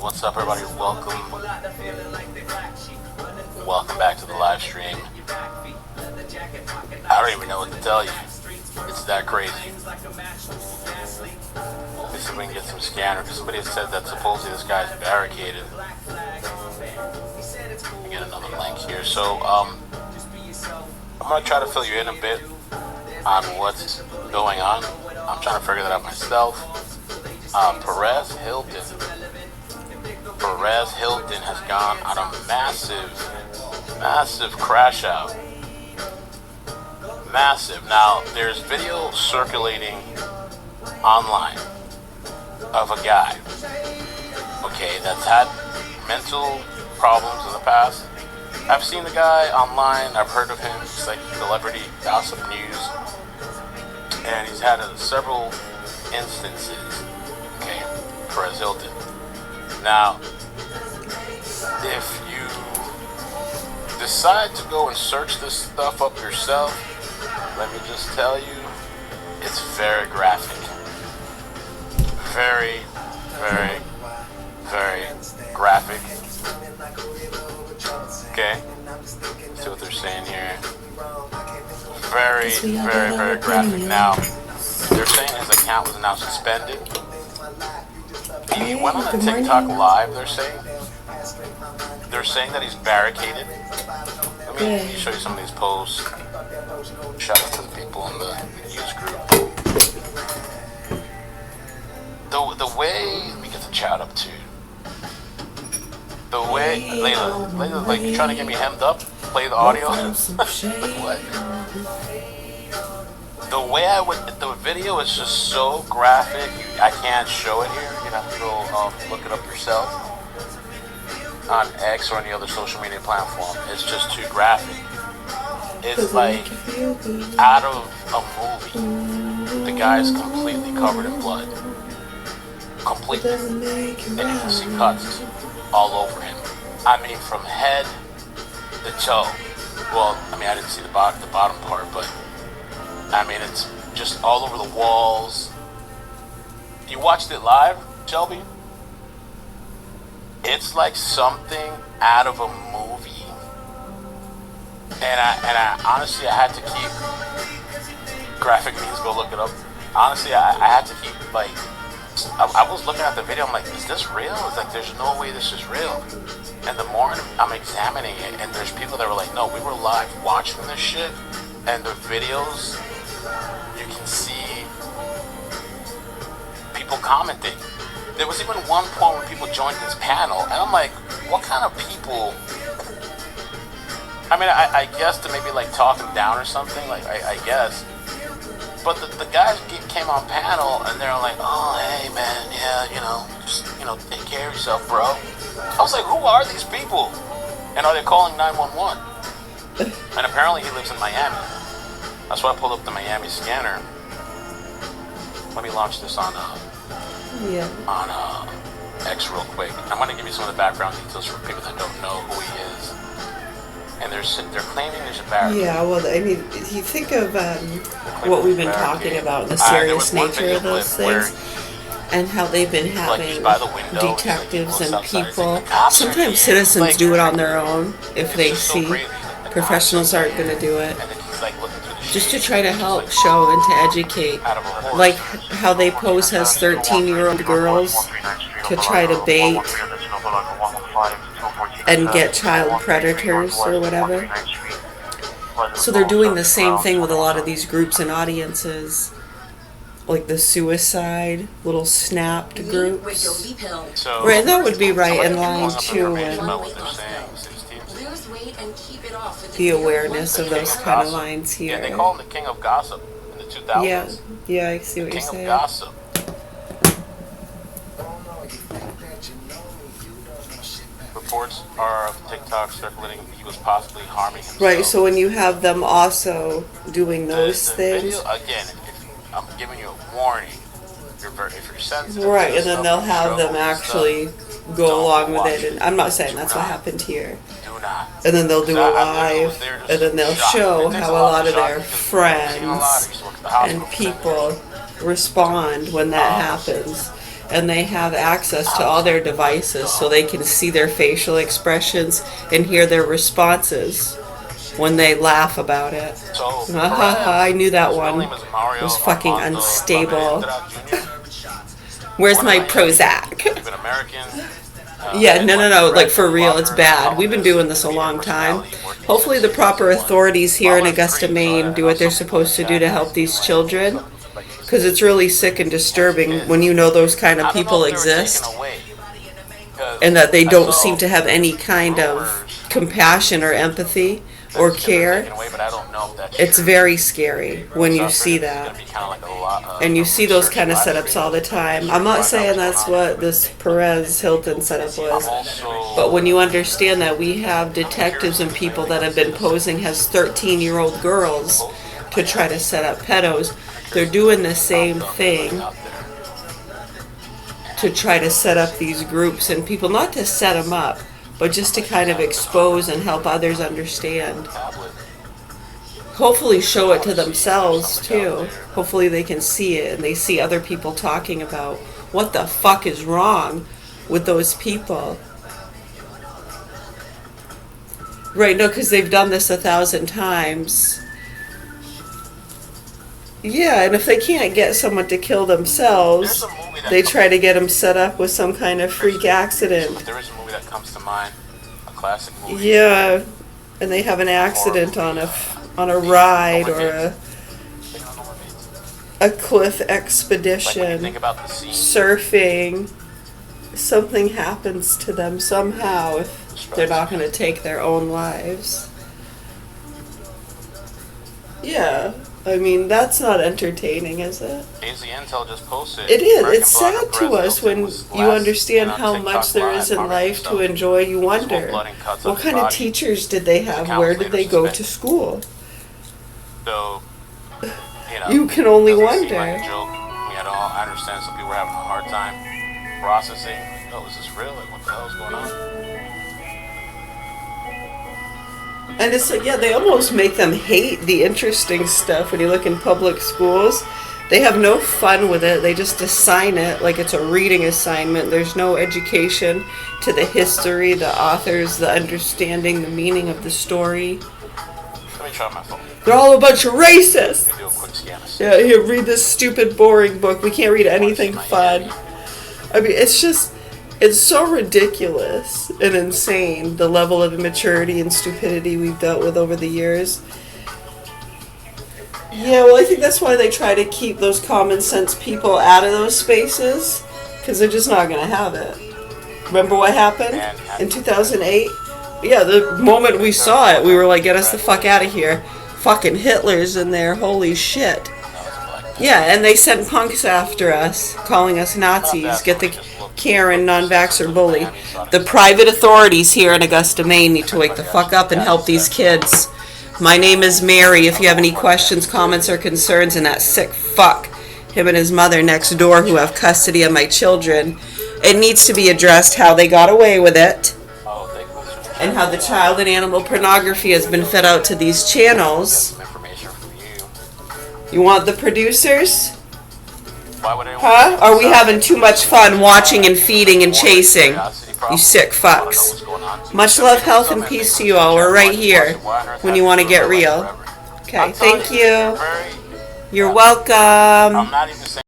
What's up, everybody? Welcome back to the live stream. I don't even know what to tell you. It's that crazy. Let's see if we can get some scanner, because somebody said that supposedly this guy's barricaded. Let me get another link here. So, I'm going to try to fill you in a bit on what's going on. I'm trying to figure that out myself. Perez Hilton has gone on a massive crash out. Massive. Now, there's video circulating online of a guy, okay, that's had mental problems in the past. I've seen the guy online, I've heard of him, it's like celebrity gossip news, and he's had several instances, okay, Perez Hilton. Now, if you decide to go and search this stuff up yourself, let me just tell you, it's very graphic. Very graphic. Okay, let's see what they're saying here. Very graphic. Now, they're saying his account was now suspended. He went on a TikTok live, they're saying that he's barricaded. Let me show you some of these posts. Shout out to the people in the news group. The way, let me get the chat up too. The way, Layla, like you trying to get me hemmed up? Play the audio? What? The way the video is just so graphic, I can't show it here. You'd have to go look it up yourself on X or any other social media platform. It's just too graphic. It's like out of a movie. The guy's completely covered in blood. Completely. And you can see cuts all over him. I mean, from head to toe. Well, I mean, I didn't see the bottom part, but I mean, it's just all over the walls. You watched it live, Shelby? It's like something out of a movie. And I honestly, I had to keep, graphic means go look it up. Honestly, I had to keep, like, I was looking at the video, I'm like, is this real? It's like, there's no way this is real. And the more I'm examining it, and there's people that were like, no, we were live watching this shit, and the videos, you can see people commenting. There was even one point where people joined this panel, and I'm like, what kind of people? I mean, I guess to maybe like talk him down or something, like I guess. But the guys came on panel and they're like, oh, hey man, yeah, just take care of yourself, bro. I was like, who are these people? And are they calling 911? And apparently he lives in Miami. That's why I pulled up the Miami scanner. Let me launch this on X real quick. I'm gonna give you some of the background details for people that don't know who he is. And they're claiming there's a barricade. Yeah, well, I mean, you think of what we've been talking about, the serious nature of those things, and how they've been having detectives and people. Sometimes citizens do it on their own if they see professionals aren't going to do it. Just to try to help, show, and to educate. Like how they pose as 13-year-old girls to try to bait and get child predators or whatever. So they're doing the same thing with a lot of these groups and audiences, like the suicide little snapped groups. Right, that would be right in line too, and the awareness of those kind of lines here. Yeah, they call him the king of gossip in the 2000s. Yeah, I see what you're saying. King of gossip. Reports are of TikTok circulating he was possibly harming himself. Right, so when you have them also doing those things. Video, again, if I'm giving you a warning. If you're sensitive. Right, and then they'll have them actually go along with it. And I'm not saying that's what happened here. Do not. And then they'll do a live, and then they'll show how a lot of their friends and people respond when that happens. and they have access to all their devices so they can see their facial expressions and hear their responses when they laugh about it. I knew that one. It was fucking unstable. Where's my Prozac? Yeah, no, like for real, it's bad. We've been doing this a long time. Hopefully the proper authorities here in Augusta, Maine do what they're supposed to do to help these children. Because it's really sick and disturbing when you know those kind of people exist and that they don't seem to have any kind of compassion or empathy or care. It's very scary when you see that. And you see those kind of setups all the time. I'm not saying that's what this Perez Hilton setup was, but when you understand that we have detectives and people that have been posing as 13-year-old girls to try to set up pedos, they're doing the same thing to try to set up these groups and people, not to set them up, but just to kind of expose and help others understand. Hopefully show it to themselves too. Hopefully they can see it and they see other people talking about what the fuck is wrong with those people. Right, no, because they've done this 1,000 times. Yeah, and if they can't get someone to kill themselves, they try to get them set up with some kind of freak accident. There is a movie that comes to mind, a classic movie. Yeah, and they have an accident on a ride or a cliff expedition, surfing. Something happens to them somehow if they're not going to take their own lives. Yeah. I mean, that's not entertaining, is it? AZ Intel just posted. It is. It's sad to us when you understand how much there is in life to enjoy. You wonder, what kind of teachers did they have? Where did they go to school? So, you can only wonder. I understand some people are having a hard time processing. Oh, is this real? Like, what the hell is going on? And it's like, yeah, they almost make them hate the interesting stuff when you look in public schools. They have no fun with it. They just assign it like it's a reading assignment. There's no education to the history, the authors, the understanding, the meaning of the story. Let me try my phone. They're all a bunch of racists. Let me do a quick scan. Yeah, here, read this stupid, boring book. We can't read anything fun. I mean, it's so ridiculous and insane, the level of immaturity and stupidity we've dealt with over the years. Yeah, well, I think that's why they try to keep those common sense people out of those spaces, because they're just not going to have it. Remember what happened in 2008? Yeah, the moment we saw it, we were like, get us the fuck out of here. Fucking Hitler's in there, holy shit. Yeah, and they sent punks after us, calling us Nazis. Get the Karen non-vaxxer bully. The private authorities here in Augusta, Maine need to wake the fuck up and help these kids. My name is Mary. If you have any questions, comments, or concerns, and that sick fuck, him and his mother next door who have custody of my children, it needs to be addressed how they got away with it and how the child and animal pornography has been fed out to these channels. You want the producers? Huh? Are we having too much fun watching and feeding and chasing? You sick fucks. Much love, health, and peace to you all. We're right here when you want to get real. Okay, thank you. You're welcome.